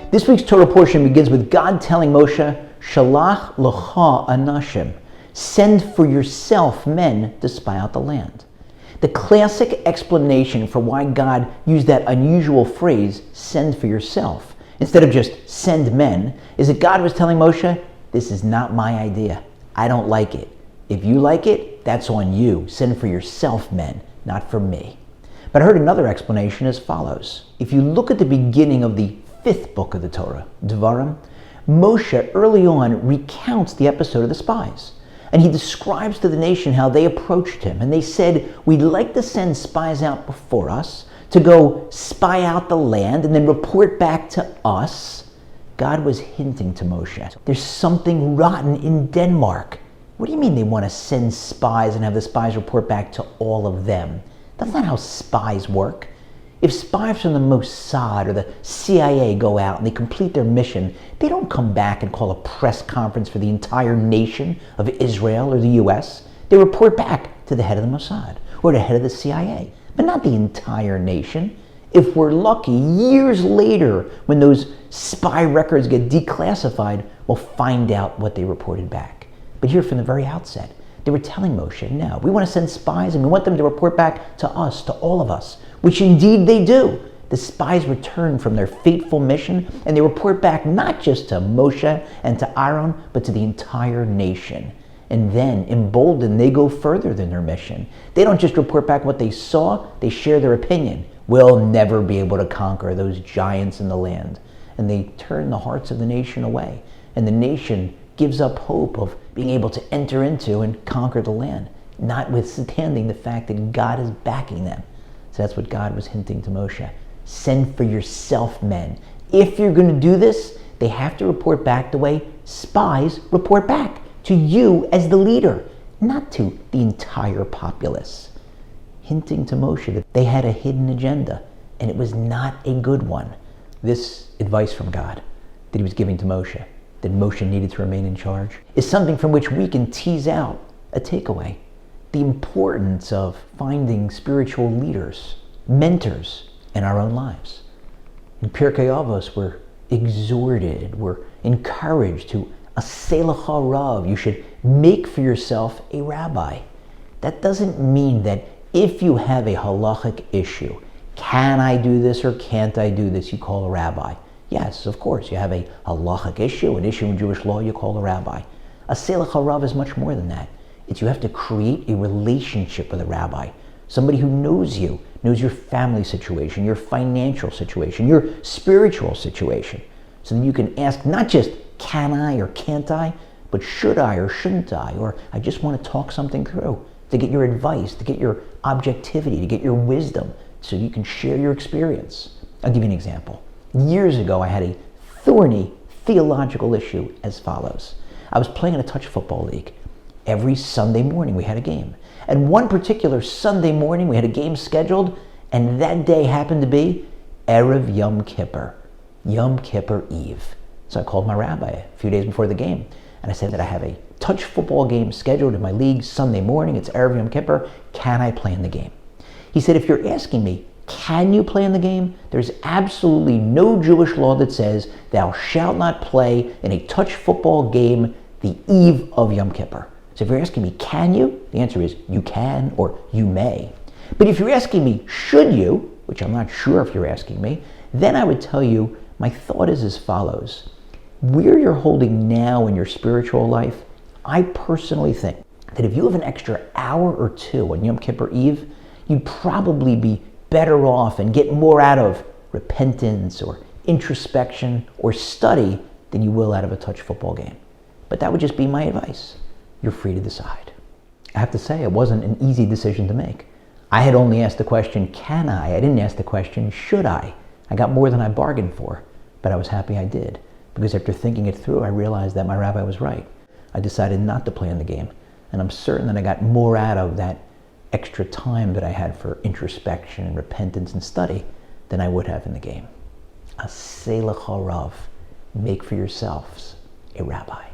This week's Torah portion begins with God telling Moshe, Shelach lecha anashim, send for yourself men to spy out the land. The classic explanation for why God used that unusual phrase, send for yourself, instead of just send men, is that God was telling Moshe, this is not my idea. I don't like it. If you like it, that's on you. Send for yourself men, not for me. But I heard another explanation as follows. If you look at the beginning of the 5th book of the Torah, Devarim, Moshe early on recounts the episode of the spies. And he describes to the nation how they approached him. And they said, we'd like to send spies out before us to go spy out the land and then report back to us. God was hinting to Moshe, there's something rotten in Denmark. What do you mean they want to send spies and have the spies report back to all of them? That's not how spies work. If spies from the Mossad or the CIA go out and they complete their mission, they don't come back and call a press conference for the entire nation of Israel or the US. They report back to the head of the Mossad or the head of the CIA, but not the entire nation. If we're lucky, years later, when those spy records get declassified, we'll find out what they reported back. But here from the very outset, they were telling Moshe, no, we want to send spies and we want them to report back to us, to all of us, which indeed they do. The spies return from their fateful mission and they report back not just to Moshe and to Aaron, but to the entire nation. And then, emboldened, they go further than their mission. They don't just report back what they saw, they share their opinion. We'll never be able to conquer those giants in the land. And they turn the hearts of the nation away. And the nation gives up hope of being able to enter into and conquer the land, notwithstanding the fact that God is backing them. So that's what God was hinting to Moshe. Send for yourself men. If you're going to do this, they have to report back the way spies report back, to you as the leader, not to the entire populace. Hinting to Moshe that they had a hidden agenda, and it was not a good one. This advice from God that he was giving to Moshe, that Moshe needed to remain in charge, is something from which we can tease out a takeaway. The importance of finding spiritual leaders, mentors in our own lives. In Pirkei Avos, we're exhorted, we're encouraged to aseh lecha rav. You should make for yourself a rabbi. That doesn't mean that if you have a halachic issue, can I do this or can't I do this, you call a rabbi. Yes, of course, you have a halachic issue, an issue in Jewish law, you call a rabbi. Aseh lecha rav is much more than that. It's you have to create a relationship with a rabbi, somebody who knows you, knows your family situation, your financial situation, your spiritual situation, so that you can ask not just can I or can't I, but should I or shouldn't I, or I just want to talk something through, to get your advice, to get your objectivity, to get your wisdom, so you can share your experience. I'll give you an example. Years ago, I had a thorny theological issue as follows. I was playing in a touch football league. Every Sunday morning we had a game. And one particular Sunday morning we had a game scheduled, and that day happened to be Erev Yom Kippur, Yom Kippur Eve. So I called my rabbi a few days before the game, and I said that I have a touch football game scheduled in my league Sunday morning. It's Erev Yom Kippur. Can I play in the game? He said, if you're asking me, can you play in the game? There's absolutely no Jewish law that says thou shalt not play in a touch football game the eve of Yom Kippur. So if you're asking me, can you? The answer is you can or you may. But if you're asking me, should you, which I'm not sure if you're asking me, then I would tell you, my thought is as follows. Where you're holding now in your spiritual life, I personally think that if you have an extra hour or two on Yom Kippur Eve, you'd probably be better off and get more out of repentance or introspection or study than you will out of a touch football game. But that would just be my advice. You're free to decide. I have to say, it wasn't an easy decision to make. I had only asked the question, can I? I didn't ask the question, should I? I got more than I bargained for, but I was happy I did. Because after thinking it through, I realized that my rabbi was right. I decided not to play in the game, and I'm certain that I got more out of that extra time that I had for introspection and repentance and study than I would have in the game. Aseh lecha rav. Make for yourselves a rabbi.